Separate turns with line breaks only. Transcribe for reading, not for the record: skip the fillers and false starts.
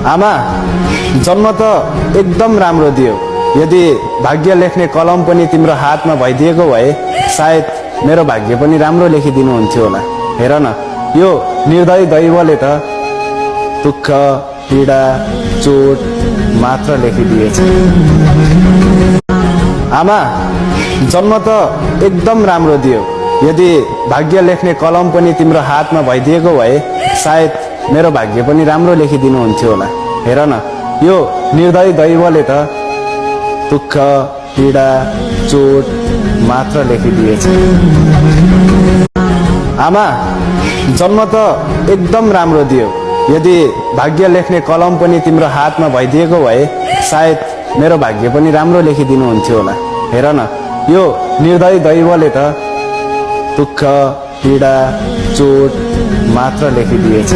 आमा जन्म त एकदम राम्रो दियो। यदि भाग्य लेख्ने कलम पनि तिम्रो हातमा भइदिएको भए सायद मेरो भाग्य पनि राम्रो लेखिदिनुहुन्थ्यो होला। हेर न, यो निर्दयी दैवले त दुःख पीडा चोट मात्र लेखिदिएछ। आमा जन्म त एकदम राम्रो दियो। यदि भाग्य लेख्ने कलम पनि तिम्रो हातमा भइदिएको भए सायद मेरो भाग्य पनि राम्रो लेखिदिनुहुन्थ्यो होला। हेर न, यो निर्दयी दैवले त दुःख पीडा चोट मात्र लेखिदिएछ। आमा जन्म त एकदम राम्रो दियो। यदि भाग्य लेख्ने कलम पनि तिम्रो हातमा भइदिएको भए सायद मेरो भाग्य पनि राम्रो लेखिदिनुहुन्थ्यो होला। हेर न, यो निर्दयी दैवले त दुःख पीडा चोट मात्र लेखिदिएछ।